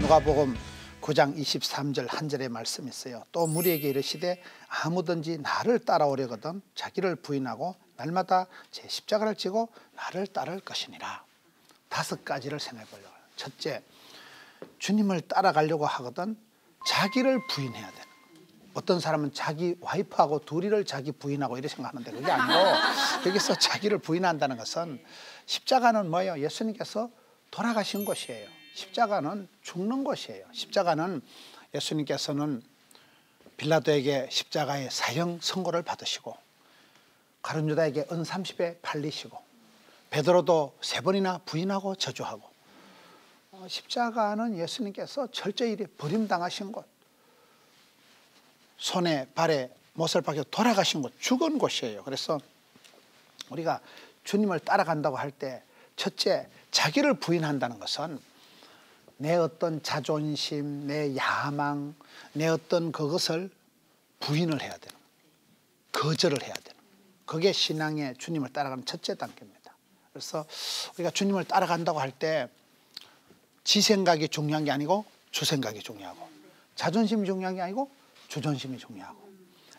누가복음 9장 23절 한 절의 말씀이 있어요. 또 무리에게 이르시되 아무든지 나를 따라오려거든 자기를 부인하고 날마다 제 십자가를 지고 나를 따를 것이니라. 5가지를 생각해 보려고 해요. 첫째, 주님을 따라가려고 하거든 자기를 부인해야 되는 거예요. 어떤 사람은 자기 와이프하고 둘이를 자기 부인하고 이렇게 생각하는데 그게 아니고 여기서 자기를 부인한다는 것은 십자가는 뭐예요? 예수님께서 돌아가신 것이에요. 십자가는 죽는 것이에요. 십자가는 예수님께서는 빌라도에게 십자가의 사형 선고를 받으시고 가룟 유다에게 은 30에 팔리시고 베드로도 3번이나 부인하고 저주하고 십자가는 예수님께서 철저히 버림당하신 곳, 손에 발에 못을 박혀 돌아가신 곳, 죽은 곳이에요. 그래서 우리가 주님을 따라간다고 할 때 첫째, 자기를 부인한다는 것은 내 어떤 자존심, 내 야망, 내 어떤 그것을 부인을 해야 되는 거예요. 거절을 해야 되는 거예요. 그게 신앙의 주님을 따라가는 첫째 단계입니다. 그래서 우리가 주님을 따라간다고 할 때 지 생각이 중요한 게 아니고 주 생각이 중요하고, 자존심이 중요한 게 아니고 주존심이 중요하고,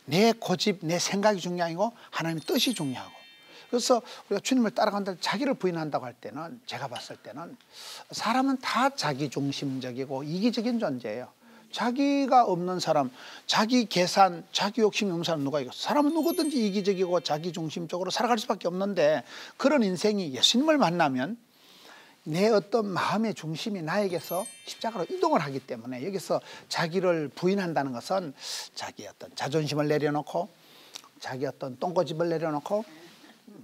내 고집, 내 생각이 중요한 게 아니고 하나님의 뜻이 중요하고. 그래서 우리가 주님을 따라간다 자기를 부인한다고 할 때는 제가 봤을 때는 사람은 다 자기중심적이고 이기적인 존재예요. 자기가 없는 사람, 자기 계산, 자기 욕심이 없는 사람 누가 있겠어요? 사람은 누구든지 이기적이고 자기중심적으로 살아갈 수밖에 없는데, 그런 인생이 예수님을 만나면 내 어떤 마음의 중심이 나에게서 십자가로 이동을 하기 때문에, 여기서 자기를 부인한다는 것은 자기 어떤 자존심을 내려놓고 자기 어떤 똥꼬집을 내려놓고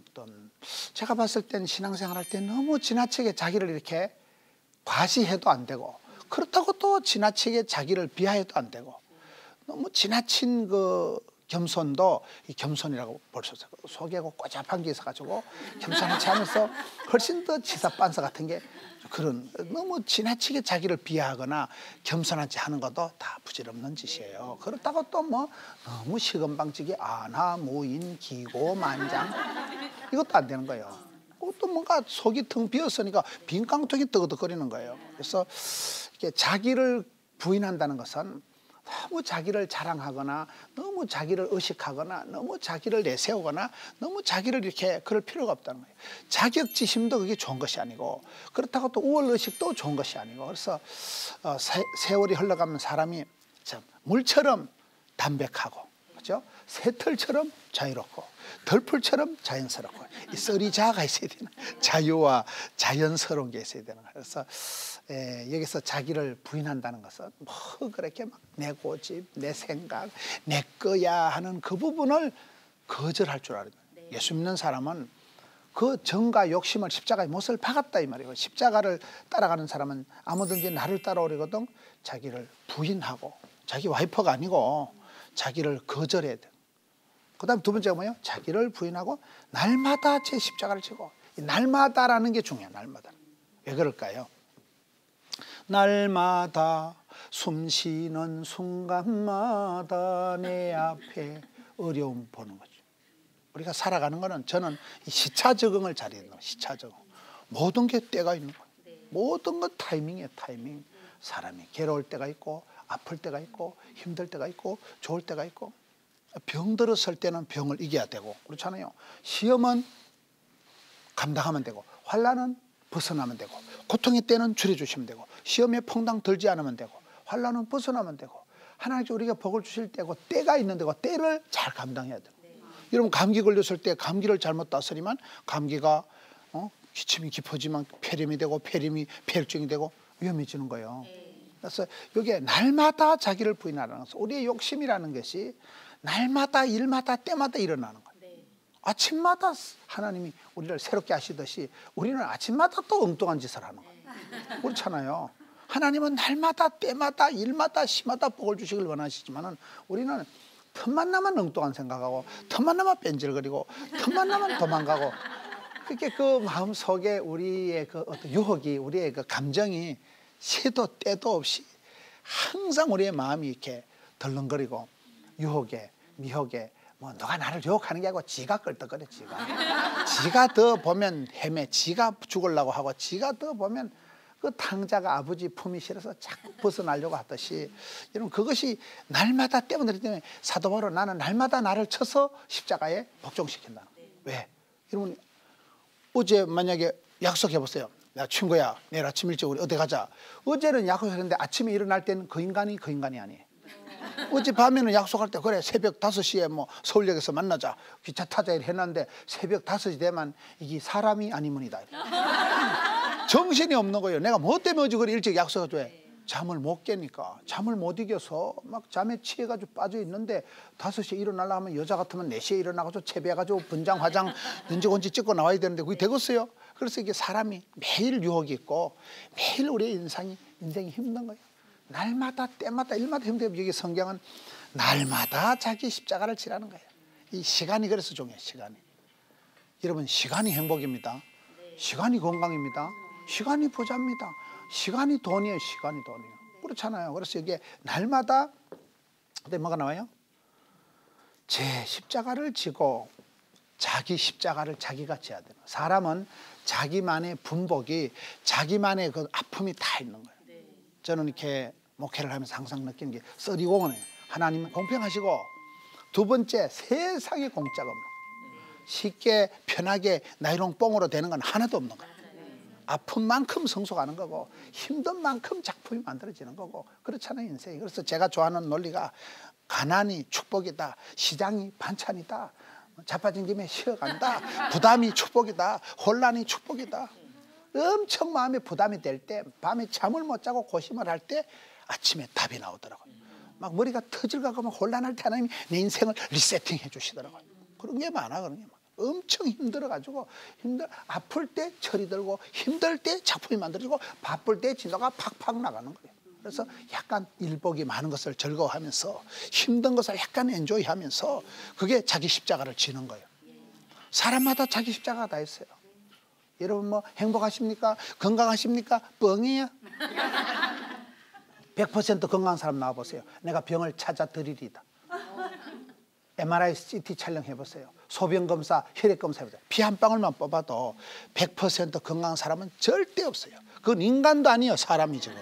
어떤, 제가 봤을 땐 신앙생활 할 때 너무 지나치게 자기를 이렇게 과시해도 안 되고, 그렇다고 또 지나치게 자기를 비하해도 안 되고, 너무 지나친 그 겸손도 이 겸손이라고 볼 수 있어요. 속에고 꼬잡한 게 있어가지고 겸손하지 않아서 훨씬 더 지사빤서 같은 게, 그런 너무 지나치게 자기를 비하하거나 겸손하지 않은 것도 다 부질없는 짓이에요. 그렇다고 또 뭐 너무 시건방지게 아나무인 기고만장 이것도 안 되는 거예요. 또 뭔가 속이 텅 비었으니까 빈 깡통이 뜨거득거리는 거예요. 그래서 이렇게 자기를 부인한다는 것은 너무 자기를 자랑하거나 너무 자기를 의식하거나 너무 자기를 내세우거나 너무 자기를 이렇게 그럴 필요가 없다는 거예요. 자격지심도 그게 좋은 것이 아니고, 그렇다고 또 우월의식도 좋은 것이 아니고. 그래서 세월이 흘러가면 사람이 참 물처럼 담백하고, 그렇죠? 새털처럼 자유롭고 덜풀처럼 자연스럽고, 이 쓰리자가 있어야 되는, 자유와 자연스러운 게 있어야 되는 거예요. 그래서 여기서 자기를 부인한다는 것은 뭐 그렇게 막 내 고집, 내 생각, 내 거야 하는 그 부분을 거절할 줄 알아요. 예수 믿는 사람은 그 정과 욕심을 십자가에 못을 박았다 이 말이에요. 십자가를 따라가는 사람은 아무든지 나를 따라오려거든 자기를 부인하고, 자기 와이퍼가 아니고 자기를 거절해야 돼요. 그 다음 두 번째가 뭐예요? 자기를 부인하고 날마다 제 십자가를 지고. 이 날마다라는 게 중요해요. 날마다. 왜 그럴까요? 날마다 숨 쉬는 순간마다 내 앞에 어려움 보는 거죠. 우리가 살아가는 거는, 저는 이 시차 적응을 잘해야 돼요. 시차 적응. 모든 게 때가 있는 거예요. 모든 건 타이밍이에요. 타이밍. 사람이 괴로울 때가 있고 아플 때가 있고 힘들 때가 있고 좋을 때가 있고, 병 들었을 때는 병을 이겨야 되고 그렇잖아요. 시험은 감당하면 되고 환난은 벗어나면 되고, 고통의 때는 줄여주시면 되고, 시험에 퐁당 들지 않으면 되고, 환난은 벗어나면 되고, 하나님께서 우리가 복을 주실 때고 때가 있는 데고 때를 잘 감당해야 돼요. 여러분 감기 걸렸을 때 감기를 잘못 다스리면 감기가 기침이 깊어지면 폐렴이 되고, 폐렴이 폐혈증이 되고 위험해지는 거예요. 그래서 이게 날마다 자기를 부인하라는 것은, 우리의 욕심이라는 것이 날마다 일마다 때마다 일어나는 거예요. 아침마다 하나님이 우리를 새롭게 하시듯이 우리는 아침마다 또 엉뚱한 짓을 하는 거예요. 그렇잖아요. 하나님은 날마다 때마다 일마다 시마다 복을 주시길 원하시지만은 우리는 틈만 나면 엉뚱한 생각하고 틈만 나면 뺀질거리고 틈만 나면 도망가고, 그렇게 그 마음속에 우리의 그 어떤 유혹이, 우리의 그 감정이 새도 때도 없이 항상 우리의 마음이 이렇게 덜렁거리고, 유혹에 미혹에, 뭐 너가 나를 유혹하는 게 아니고 지가 끌떡거려. 지가 더 보면 헤매, 지가 죽으려고 하고, 지가 더 보면 그 탕자가 아버지 품이 싫어서 자꾸 벗어나려고 하듯이 여러분 그것이 날마다 때문에 사도 바울은 나는 날마다 나를 쳐서 십자가에 복종시킨다. 왜? 여러분 어제 만약에 약속해 보세요. 야 친구야 내일 아침 일찍 우리 어디 가자. 어제는 약속했는데 아침에 일어날 때는 그 인간이 아니에요. 어젯밤에는 약속할 때 그래 새벽 5시에 뭐 서울역에서 만나자 기차 타자 해놨는데 새벽 5시 되면 이게 사람이 아니문이다. 정신이 없는 거예요. 내가 뭐 때문에 어제 그래 일찍 약속해줘. 잠을 못 깨니까 잠을 못 이겨서 막 잠에 취해가지고 빠져 있는데 5시에 일어나려면 하면 여자 같으면 4시에 일어나가지고 채비해가지고 분장 화장 연지곤지 찍고 나와야 되는데 그게 되겠어요? 그래서 이게 사람이 매일 유혹이 있고 매일 우리의 인생이 힘든 거예요. 날마다 때마다 일마다 힘들면 여기 성경은 날마다 자기 십자가를 지라는 거예요. 이 시간이 그래서 중요해요. 시간이. 여러분 시간이 행복입니다. 시간이 건강입니다. 시간이 부자입니다. 시간이 돈이에요. 시간이 돈이에요. 그렇잖아요. 그래서 이게 날마다 근데 뭐가 나와요? 제 십자가를 지고 자기 십자가를 자기가 져야 돼요. 사람은 자기만의 분복이 자기만의 그 아픔이 다 있는 거예요. 저는 이렇게 목회를 하면서 항상 느끼는 게 썰이공원이에요. 하나님은 공평하시고 두 번째 세상에 공짜가 없는 거예요. 쉽게 편하게 나이롱 뽕으로 되는 건 하나도 없는 거예요. 아픈 만큼 성숙하는 거고 힘든 만큼 작품이 만들어지는 거고 그렇잖아요 인생이. 그래서 제가 좋아하는 논리가 가난이 축복이다. 시장이 반찬이다. 자빠진 김에 쉬어간다. 부담이 축복이다. 혼란이 축복이다. 엄청 마음에 부담이 될 때 밤에 잠을 못 자고 고심을 할 때 아침에 답이 나오더라고요. 막 머리가 터질까 막 혼란할 때 하나님이 내 인생을 리세팅해 주시더라고요. 그런 게 많아. 그런 게 많아. 엄청 힘들어가지고 아플 때 철이 들고 힘들 때 작품이 만들어지고 바쁠 때 진도가 팍팍 나가는 거예요. 그래서 약간 일복이 많은 것을 즐거워하면서 힘든 것을 약간 엔조이하면서 그게 자기 십자가를 지는 거예요. 사람마다 자기 십자가가 다 있어요. 여러분 뭐 행복하십니까? 건강하십니까? 뻥이에요. 100% 건강한 사람 나와보세요. 내가 병을 찾아 드리리다. MRI, CT 촬영해보세요. 소변검사, 혈액검사 해보세요. 피 한 방울만 뽑아도 100% 건강한 사람은 절대 없어요. 그건 인간도 아니에요. 사람이 지금.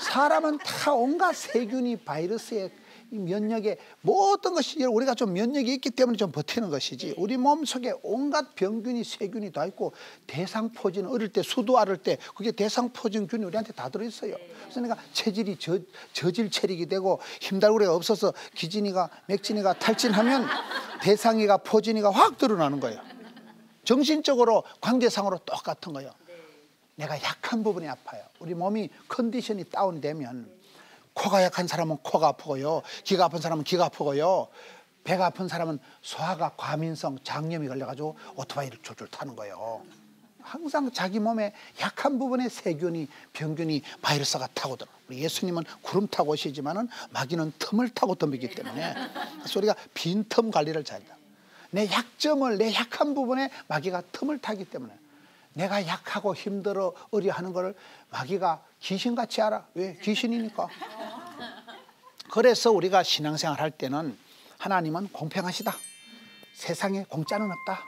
사람은 다 온갖 세균이 바이러스에 면역에 모든 것이 우리가 좀 면역이 있기 때문에 좀 버티는 것이지 우리 몸속에 온갖 병균이 세균이 다 있고 대상포진 어릴 때 수도 앓을 때 그게 대상포진균이 우리한테 다 들어있어요. 그래서 내가 체질이 저질 체력이 되고 힘달구리가 없어서 기진이가 맥진이가 탈진하면 대상이가 포진이가 확 드러나는 거예요. 정신적으로 관계상으로 똑같은 거예요. 내가 약한 부분이 아파요. 우리 몸이 컨디션이 다운되면 코가 약한 사람은 코가 아프고요. 기가 아픈 사람은 기가 아프고요. 배가 아픈 사람은 소화가 과민성 장염이 걸려가지고 오토바이를 졸졸 타는 거예요. 항상 자기 몸에 약한 부분에 세균이 병균이 바이러스가 타고 들어. 우리 예수님은 구름 타고 오시지만은 마귀는 틈을 타고 덤비기 때문에 그래서 우리가 빈틈 관리를 잘한다. 내 약점을 내 약한 부분에 마귀가 틈을 타기 때문에 내가 약하고 힘들어 어려하는 거를 마귀가 귀신같이 알아. 왜? 귀신이니까. 그래서 우리가 신앙생활 할 때는 하나님은 공평하시다. 세상에 공짜는 없다.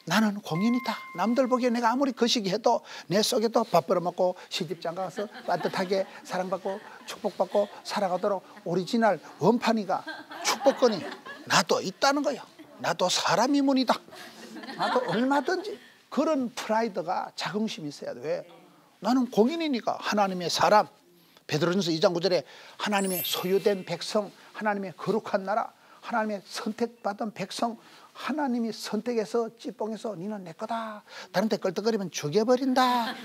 나는 공인이다. 남들 보기에 내가 아무리 거시기 해도 내 속에도 밥 벌어먹고 시집장가 가서 따뜻하게 사랑받고 축복받고 살아가도록 오리지널 원판이가 축복권이 나도 있다는 거예요. 나도 사람이문이다. 나도 얼마든지. 그런 프라이드가 자긍심이 있어야 돼. 왜? 나는 공인이니까. 하나님의 사람. 베드로전서 2장 9절에 하나님의 소유된 백성, 하나님의 거룩한 나라, 하나님의 선택받은 백성, 하나님이 선택해서 찌뽕해서 니는 내 거다. 다른 데 끌떡거리면 죽여버린다.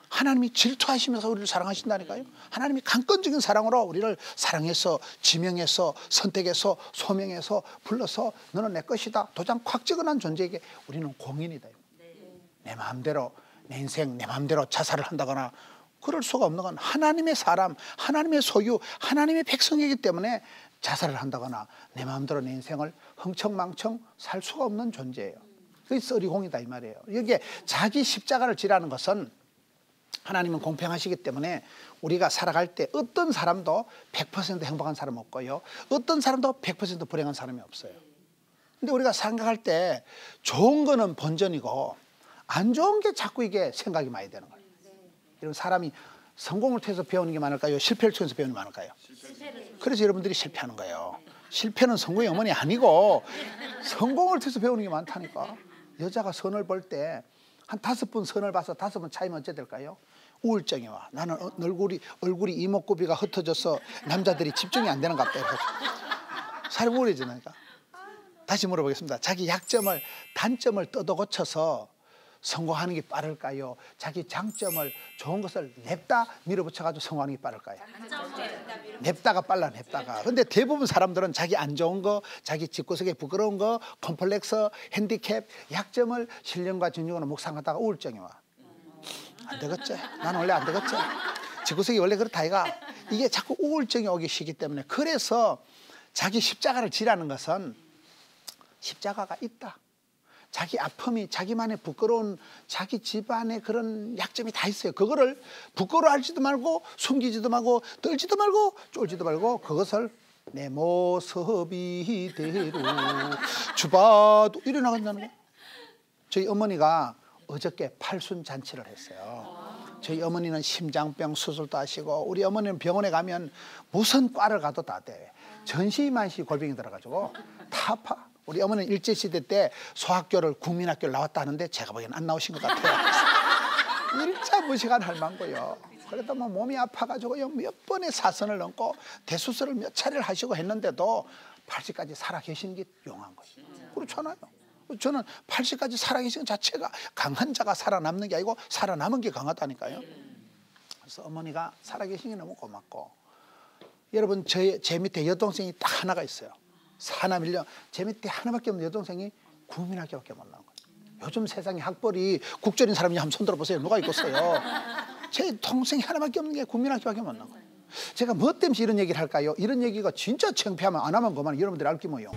하나님이 질투하시면서 우리를 사랑하신다니까요. 하나님이 강권적인 사랑으로 우리를 사랑해서 지명해서 선택해서 소명해서 불러서 너는 내 것이다. 도장 콱 찍어놓은 존재에게 우리는 공인이다. 내 마음대로 내 인생 내 마음대로 자살을 한다거나 그럴 수가 없는 건 하나님의 사람, 하나님의 소유, 하나님의 백성이기 때문에 자살을 한다거나 내 마음대로 내 인생을 흥청망청 살 수가 없는 존재예요. 그게 썰이공이다 이 말이에요. 여기에 자기 십자가를 지라는 것은 하나님은 공평하시기 때문에 우리가 살아갈 때 어떤 사람도 100% 행복한 사람 없고요. 어떤 사람도 100% 불행한 사람이 없어요. 근데 우리가 생각할 때 좋은 거는 본전이고 안 좋은 게 자꾸 이게 생각이 많이 되는 거예요. 이런 사람이 성공을 통해서 배우는 게 많을까요? 실패를 통해서 배우는 게 많을까요? 그래서 여러분들이 실패하는 거예요. 실패는 성공의 어머니 아니고 성공을 통해서 배우는 게 많다니까. 여자가 선을 볼 때 한 5번 선을 봐서 5번 차이면 어째 될까요? 우울증이 와. 나는 얼굴이 이목구비가 흩어져서 남자들이 집중이 안 되는 것 같다. 살이 우울해지니까. 다시 물어보겠습니다. 자기 약점을, 단점을 뜯어 고쳐서 성공하는 게 빠를까요? 자기 장점을, 좋은 것을 냅다 밀어붙여가지고 성공하는 게 빠를까요? 냅다가 빨라, 냅다가. 근데 대부분 사람들은 자기 안 좋은 거, 자기 집구석에 부끄러운 거, 컴플렉스, 핸디캡, 약점을 신령과 진정으로 묵상하다가 우울증이 와. 안 되겠지? 나는 원래 안 되겠지? 집구석이 원래 그렇다 이가. 이게 자꾸 우울증이 오기 시기 때문에. 그래서 자기 십자가를 지라는 것은 십자가가 있다. 자기 아픔이, 자기만의 부끄러운 자기 집안의 그런 약점이 다 있어요. 그거를 부끄러워하지도 말고 숨기지도 말고 떨지도 말고 쫄지도 말고 그것을 내 모습이 대로 주봐도 이래 나간다는 거예요. 저희 어머니가 어저께 팔순 잔치를 했어요. 저희 어머니는 심장병 수술도 하시고 우리 어머니는 병원에 가면 무슨 과를 가도 다 돼. 전시만시 골병이 들어가지고 다 아파. 우리 어머니는 일제시대 때 소학교를 국민학교를 나왔다 하는데 제가 보기에는 안 나오신 것 같아요. 일자 무시간 할 만고요. 그래도 뭐 몸이 아파가지고 몇 번의 사선을 넘고 대수술을 몇 차례를 하시고 했는데도 80까지 살아계신 게 용한 거예요. 그렇잖아요. 저는 80까지 살아계신 것 자체가 강한 자가 살아남는 게 아니고 살아남은 게 강하다니까요. 그래서 어머니가 살아계신 게 너무 고맙고 여러분 제 밑에 여동생이 딱 하나가 있어요. 사남 1년 제 밑에 하나밖에 없는 여동생이 국민학교밖에 못 나온 거예요. 요즘 세상에 학벌이 국절인 사람이 한번 손 들어보세요. 누가 있겠어요. 제 동생이 하나밖에 없는 게 국민학교밖에 못 나온 거예요. 제가 뭐 때문에 이런 얘기를 할까요? 이런 얘기가 진짜 창피하면 안 하면 그만. 여러분들이 알기 뭐요.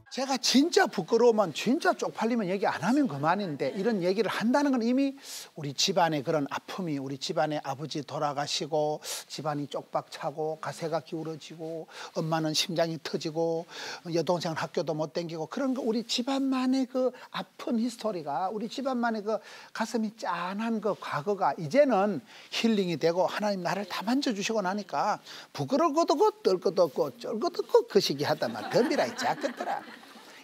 제가 진짜 부끄러우면 진짜 쪽팔리면 얘기 안 하면 그만인데 이런 얘기를 한다는 건 이미 우리 집안의 그런 아픔이 우리 집안의 아버지 돌아가시고 집안이 쪽박차고 가세가 기울어지고 엄마는 심장이 터지고 여동생은 학교도 못 다니고 그런 거 우리 집안만의 그 아픈 히스토리가 우리 집안만의 그 가슴이 짠한 그 과거가 이제는 힐링이 되고 하나님 나를 다 만져주시고 나니까 부끄러울 것도 없고 떨 것도 없고 쩔 것도 없고 그 시기 하다만 덤비라 이 작것들아.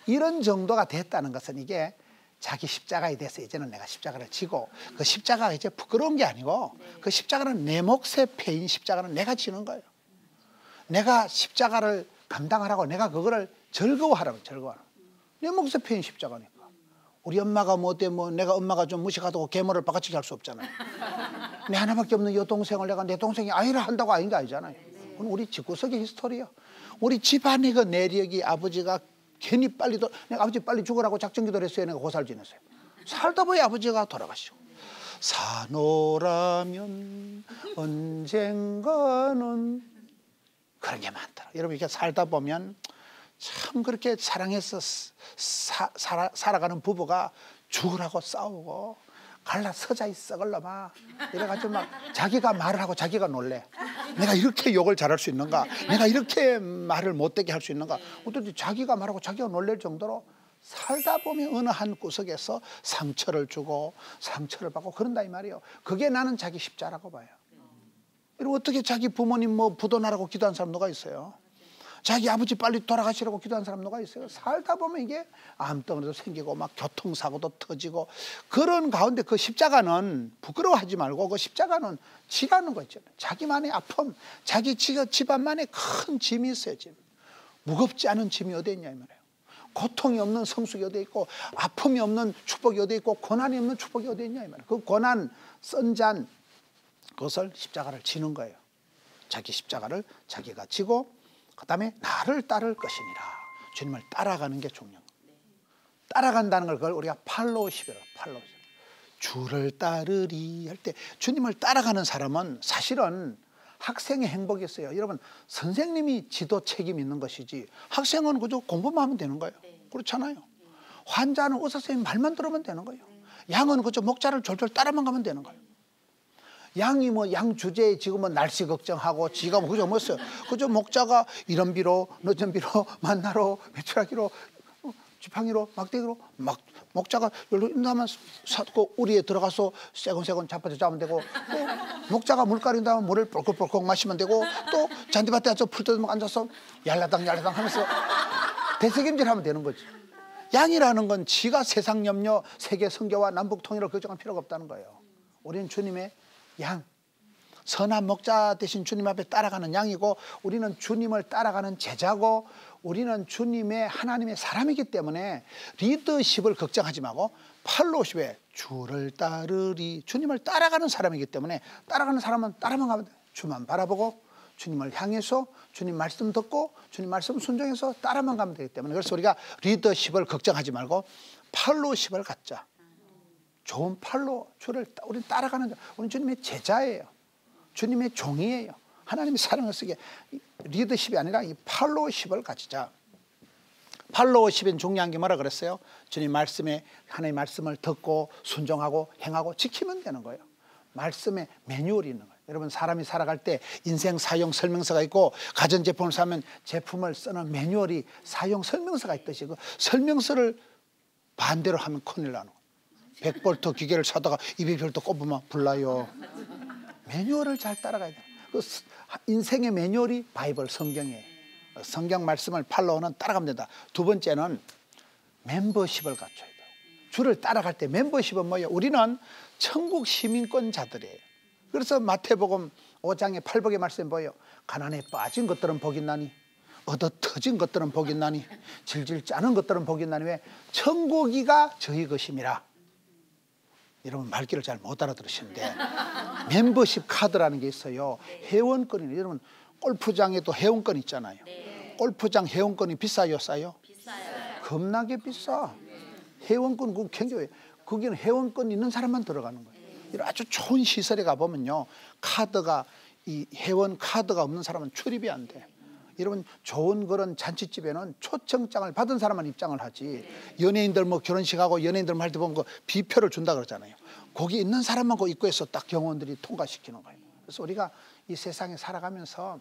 이런 정도가 됐다는 것은 이게 자기 십자가에 대해서 이제는 내가 십자가를 지고 그 십자가가 이제 부끄러운 게 아니고 그 십자가는 내 몫의 패인 십자가는 내가 지는 거예요. 내가 십자가를 감당하라고 내가 그거를 즐거워하라고 즐거워하라고. 내 몫의 패인 십자가니까. 우리 엄마가 뭐 어때 뭐 내가 엄마가 좀 무식하다고 계모를 바깥치기 할 수 없잖아요. 내 하나밖에 없는 여동생을 내가 내 동생이 아이라 한다고 아닌 게 아니잖아요. 그건 우리 집구석의 히스토리예요. 우리 집안의 그 내력이 아버지가 괜히 빨리 내가 아버지 빨리 죽으라고 작정기도를 했어요. 내가 고사를 지냈어요. 살다 보니 아버지가 돌아가시고 사노라면 언젠가는 그런 게 많더라. 여러분 이렇게 살다 보면 참 그렇게 사랑해서 살아가는 부부가 죽으라고 싸우고 갈라 서자이 썩을 놈아 이래가지고 막 자기가 말을 하고 자기가 놀래. 내가 이렇게 욕을 잘할 수 있는가? 내가 이렇게 말을 못되게 할 수 있는가? 어떻게 자기가 말하고 자기가 놀랄 정도로 살다 보면 어느 한 구석에서 상처를 주고 상처를 받고 그런다 이 말이에요. 그게 나는 자기 십자라고 봐요. 그리고 어떻게 자기 부모님 뭐 부도나라고 기도한 사람 누가 있어요? 자기 아버지 빨리 돌아가시라고 기도한 사람 누가 있어요? 살다 보면 이게 암덩어리도 생기고 막 교통사고도 터지고 그런 가운데 그 십자가는 부끄러워하지 말고 그 십자가는 지라는 거 있잖아요. 자기만의 아픔, 자기 집안만의 큰 짐이 있어요. 짐. 무겁지 않은 짐이 어디 있냐 이 말이에요. 고통이 없는 성숙이 어디 있고 아픔이 없는 축복이 어디 있고 고난이 없는 축복이 어디 있냐 이 말이에요. 그 고난, 썬잔 그것을 십자가를 지는 거예요. 자기 십자가를 자기가 지고 그 다음에 나를 따를 것이니라. 주님을 따라가는 게 중요한 거예요. 따라간다는 걸 그걸 우리가 팔로우십이라고 팔로우십. 주를 따르리 할 때 주님을 따라가는 사람은 사실은 학생의 행복이었어요. 여러분 선생님이 지도 책임 있는 것이지 학생은 그저 공부만 하면 되는 거예요. 그렇잖아요. 환자는 의사 선생님 말만 들으면 되는 거예요. 양은 그저 목자를 졸졸 따라만 가면 되는 거예요. 양이 뭐 양 주제에 지금은 날씨 걱정하고 지가 뭐 그저 뭐였어요. 그저 목자가 이런 비로 늦은 비로 만나러 외출하기로 지팡이로 막대기로 막 목자가 열로 인다면 샀고 우리에 들어가서 세곤세곤 잡아서 잡으면 되고, 또 목자가 물 가린다면 물을 뻘컥뻘컥 마시면 되고, 또 잔디밭에 와서 풀 뜯으면 앉아서 얄라당 얄라당 하면서 대책임질하면 되는 거지. 양이라는 건 지가 세상 염려, 세계 선교와 남북 통일을 걱정할 필요가 없다는 거예요. 우리는 주님의 양, 선한 목자 대신 주님 앞에 따라가는 양이고, 우리는 주님을 따라가는 제자고, 우리는 주님의 하나님의 사람이기 때문에 리더십을 걱정하지 말고 팔로우십에 주를 따르리, 주님을 따라가는 사람이기 때문에 따라가는 사람은 따라만 가면 돼. 주만 바라보고 주님을 향해서 주님 말씀 듣고 주님 말씀 순종해서 따라만 가면 되기 때문에, 그래서 우리가 리더십을 걱정하지 말고 팔로우십을 갖자. 좋은 팔로, 주를 우리는 따라가는 자, 우리는 주님의 제자예요. 주님의 종이에요. 하나님의 사랑을 쓰게 리더십이 아니라 이 팔로우십을 가지자. 팔로우십은 중요한 게 뭐라 그랬어요? 주님 말씀에, 하나님의 말씀을 듣고 순종하고 행하고 지키면 되는 거예요. 말씀에 매뉴얼이 있는 거예요. 여러분, 사람이 살아갈 때 인생 사용 설명서가 있고, 가전제품을 사면 제품을 쓰는 매뉴얼이 사용 설명서가 있듯이 그 설명서를 반대로 하면 큰일 나는 거예요. 100볼트 기계를 사다가 200볼트 꼽으면 불나요. 매뉴얼을 잘 따라가야 돼요. 그 인생의 매뉴얼이 바이블, 성경이에요. 성경 말씀을 팔로우는 따라가면 된다. 두 번째는 멤버십을 갖춰야 돼요. 주를 따라갈 때 멤버십은 뭐예요? 우리는 천국 시민권자들이에요. 그래서 마태복음 5장의 8복의 말씀이 뭐예요? 가난에 빠진 것들은 복이 나니, 얻어 터진 것들은 복이 나니, 질질 짜는 것들은 복이 나니, 왜? 천국이가 저희 것임이라. 여러분 말귀를 잘 못 알아들으시는데, 멤버십 카드라는 게 있어요. 회원권이, 여러분 골프장에도 회원권 있잖아요. 골프장 회원권이 비싸요, 싸요? 비싸요. 겁나게 비싸. 회원권 그거 굉장히, 거기는 회원권 있는 사람만 들어가는 거예요. 이런 아주 좋은 시설에 가보면요, 카드가, 이 회원 카드가 없는 사람은 출입이 안 돼. 여러분, 좋은 그런 잔치집에는 초청장을 받은 사람만 입장을 하지, 연예인들 뭐 결혼식하고 연예인들 할 때 보면 그 비표를 준다 그러잖아요. 거기 있는 사람만 그 입구에서 딱 경호원들이 통과시키는 거예요. 그래서 우리가 이 세상에 살아가면서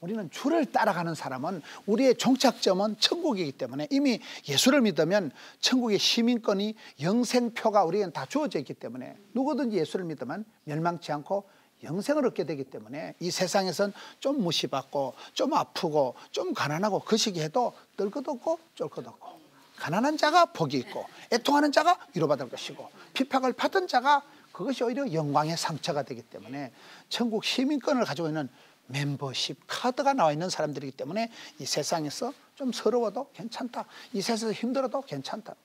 우리는 주를 따라가는 사람은 우리의 종착점은 천국이기 때문에, 이미 예수를 믿으면 천국의 시민권이, 영생표가 우리에겐 다 주어져 있기 때문에 누구든지 예수를 믿으면 멸망치 않고 영생을 얻게 되기 때문에, 이 세상에선 좀 무시받고 좀 아프고 좀 가난하고 그 시기에도 뜰 것 없고 쫄 것 없고, 가난한 자가 복이 있고 애통하는 자가 위로받을 것이고 핍박을 받은 자가 그것이 오히려 영광의 상처가 되기 때문에, 천국 시민권을 가지고 있는 멤버십 카드가 나와 있는 사람들이기 때문에 이 세상에서 좀 서러워도 괜찮다, 이 세상에서 힘들어도 괜찮다.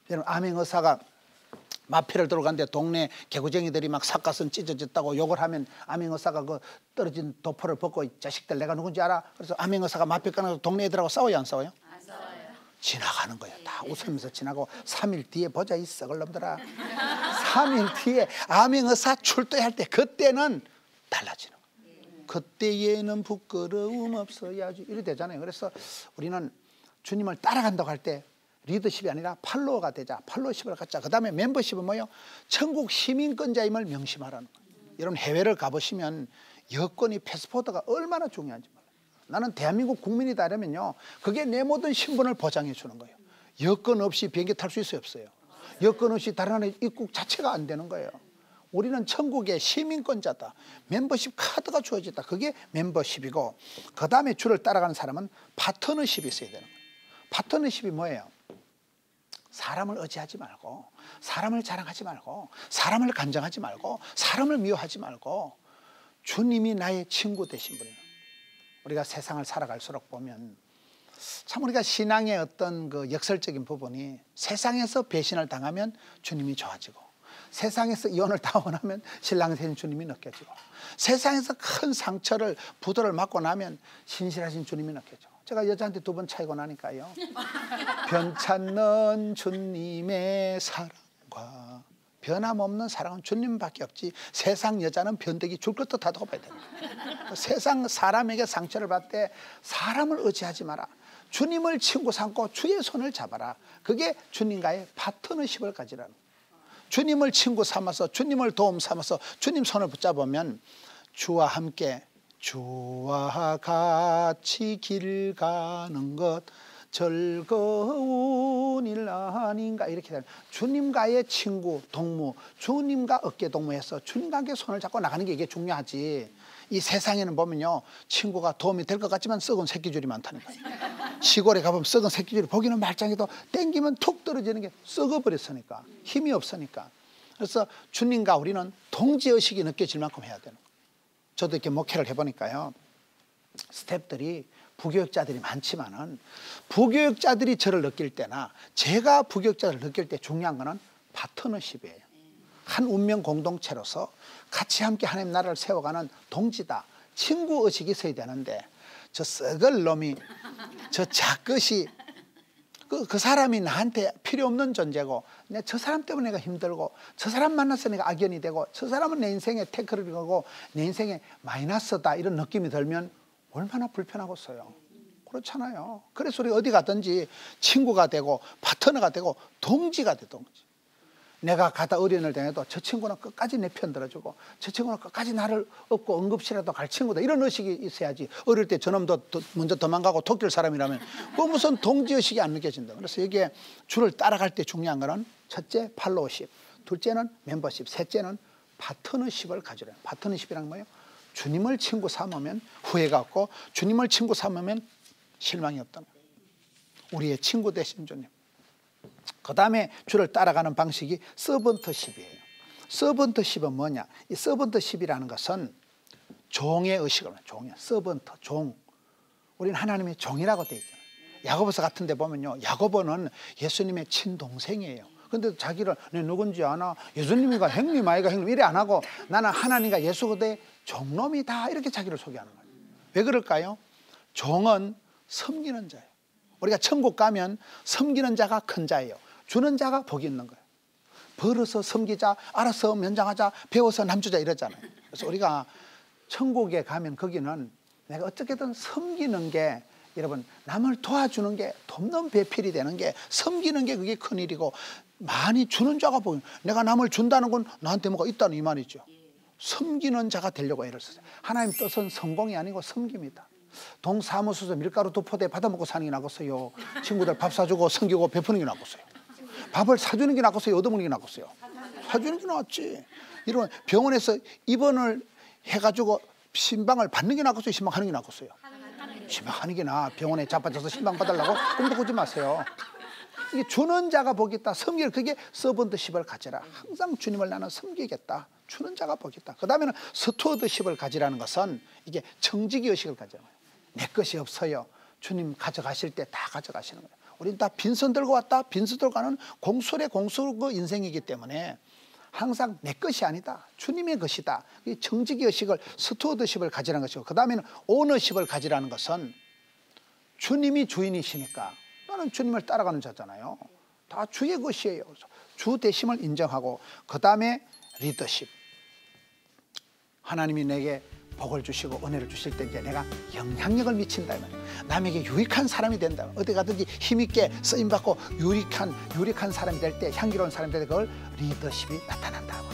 여러분, 암행어사가 마피를 들고 갔는데 동네 개구쟁이들이 막 삿갓은 찢어졌다고 욕을 하면, 암행어사가 그 떨어진 도포를 벗고, 자식들 내가 누군지 알아? 그래서 암행어사가 마피 끊어서 동네 애들하고 싸워요, 안 싸워요? 안 싸워요. 지나가는 거예요. 다 웃으면서 지나고, 3일 뒤에 보자 이 썩을 놈들아. 3일 뒤에 암행어사 출도할 때 그때는 달라지는 거예요. 그때에는 부끄러움 없어야지, 이래 되잖아요. 그래서 우리는 주님을 따라간다고 할 때 리더십이 아니라 팔로워가 되자. 팔로우십을 갖자. 그 다음에 멤버십은 뭐예요? 천국 시민권자임을 명심하라는 거예요. 여러분, 해외를 가보시면 여권이, 패스포드가 얼마나 중요한지 몰라요. 나는 대한민국 국민이다 이러면요, 그게 내 모든 신분을 보장해 주는 거예요. 여권 없이 비행기 탈 수 있어요, 없어요? 여권 없이 다른 나라에 입국 자체가 안 되는 거예요. 우리는 천국의 시민권자다. 멤버십 카드가 주어졌다. 그게 멤버십이고, 그 다음에 주를 따라가는 사람은 파트너십이 있어야 되는 거예요. 파트너십이 뭐예요? 사람을 의지하지 말고, 사람을 자랑하지 말고, 사람을 간정하지 말고, 사람을 미워하지 말고, 주님이 나의 친구 되신 분이에요. 우리가 세상을 살아갈수록 보면 참 우리가 신앙의 어떤 그 역설적인 부분이, 세상에서 배신을 당하면 주님이 좋아지고, 세상에서 이혼을 당하면 신랑 되는 주님이 느껴지고, 세상에서 큰 상처를, 부도를 맞고 나면 신실하신 주님이 느껴지고. 제가 여자한테 2번 차이고 나니까요, 변찮는 주님의 사랑과 변함없는 사랑은 주님밖에 없지, 세상 여자는 변덕이 줄 것도 다 두고 봐야 됩니다. 세상 사람에게 상처를 받을 때 사람을 의지하지 마라. 주님을 친구 삼고 주의 손을 잡아라. 그게 주님과의 파트너십을 가지라는 거예요. 주님을 친구 삼아서, 주님을 도움 삼아서 주님 손을 붙잡으면 주와 함께, 주와 같이 길 가는 것 즐거운 일 아닌가 이렇게 되는 주님과의 친구 동무, 주님과 어깨 동무해서 주님과 함께 손을 잡고 나가는 게 이게 중요하지. 이 세상에는 보면요 친구가 도움이 될 것 같지만 썩은 새끼줄이 많다는 거예요. 시골에 가보면 썩은 새끼줄이 보기는 말짱해도 땡기면 툭 떨어지는 게 썩어버렸으니까 힘이 없으니까. 그래서 주님과 우리는 동지의식이 느껴질 만큼 해야 되는 거예요. 저도 이렇게 목회를 해보니까요 스태프들이 부교육자들이 많지만은 부교육자들이 저를 느낄 때나 제가 부교육자를 느낄 때 중요한 거는 파트너십이에요. 한 운명 공동체로서 같이 함께 하나님 나라를 세워가는 동지다, 친구 의식이 있어야 되는데 저 썩을 놈이 저 작것이 그 사람이 나한테 필요 없는 존재고 저 사람 때문에 내가 힘들고 저 사람 만나서 내가 악연이 되고 저 사람은 내 인생에 태클을 거고 내 인생에 마이너스다 이런 느낌이 들면 얼마나 불편하겠어요. 그렇잖아요. 그래서 우리 어디 가든지 친구가 되고 파트너가 되고 동지가 돼. 동지. 내가 가다 어려움을 당해도 저 친구는 끝까지 내 편 들어주고 저 친구는 끝까지 나를 업고 응급실에도 갈 친구다 이런 의식이 있어야지. 어릴 때 저놈도 먼저 도망가고 토끼를 사람이라면 그 무슨 동지의식이 안 느껴진다. 그래서 이게 줄을 따라갈 때 중요한 거는 첫째 팔로우십, 둘째는 멤버십, 셋째는 파트너십을 가지라. 파트너십이란 뭐예요? 주님을 친구 삼으면 후회가 없고 주님을 친구 삼으면 실망이 없다는 거예요. 우리의 친구 되신 주님. 그 다음에 주를 따라가는 방식이 서번트십이에요. 서번트십은 뭐냐? 이 서번트십이라는 것은 종의 의식을 종이야. 서번트, 종. 우리는 하나님의 종이라고 되어 있잖아요. 야고보서 같은 데 보면요 야고보는 예수님의 친동생이에요. 근데 자기를 내 누군지 아나? 예수님이가 형님 아이가 형님 이래 안 하고 나는 하나님과 예수 그대의 종놈이다 이렇게 자기를 소개하는 거예요. 왜 그럴까요? 종은 섬기는 자예요. 우리가 천국 가면 섬기는 자가 큰 자예요. 주는 자가 복이 있는 거예요. 벌어서 섬기자, 알아서 면장하자, 배워서 남주자 이러잖아요. 그래서 우리가 천국에 가면 거기는 내가 어떻게든 섬기는 게 여러분 남을 도와주는 게 돕는 배필이 되는 게 섬기는 게 그게 큰일이고 많이 주는 자가 보이는 내가 남을 준다는 건 나한테 뭐가 있다는 이 말이죠. 섬기는 자가 되려고 애를 쓰세요. 하나님 뜻은 성공이 아니고 섬깁니다. 동사무소에서 밀가루 두 포대 받아먹고 사는 게 낫겠어요. 친구들 밥 사주고 섬기고 베푸는 게 낫겠어요. 밥을 사주는 게 낫겠어요. 얻어먹는 게 낫겠어요. 사주는 게 낫지. 이런 병원에서 입원을 해가지고 신방을 받는 게 낫겠어요. 신방하는 게 낫겠어요. 신방하는 게 나아. 병원에 자빠져서 신방 받으려고 꿈도 꾸지 마세요. 이게 주는 자가 복이 있다. 섬기는 그게 서번트십을 가져라. 항상 주님을 나는 섬기겠다. 주는 자가 복이 있다. 그 다음에는 스튜어드십을 가지라는 것은 이게 청지기 의식을 가져요. 내 것이 없어요. 주님 가져가실 때 다 가져가시는 거예요. 우리는 다 빈손 들고 왔다 빈손 들고 가는 공술의 공술 인생이기 때문에 항상 내 것이 아니다. 주님의 것이다. 이 청지기 의식을 스튜어드십을 가지라는 것이고 그 다음에는 오너십을 가지라는 것은 주님이 주인이시니까 나는 주님을 따라가는 자잖아요. 다 주의 것이에요. 주 대심을 인정하고 그 다음에 리더십. 하나님이 내게 복을 주시고 은혜를 주실 때 이제 내가 영향력을 미친다. 남에게 유익한 사람이 된다. 어디 가든지 힘있게 쓰임받고 유익한 사람이 될 때 향기로운 사람이 될 때 그걸 리더십이 나타난다.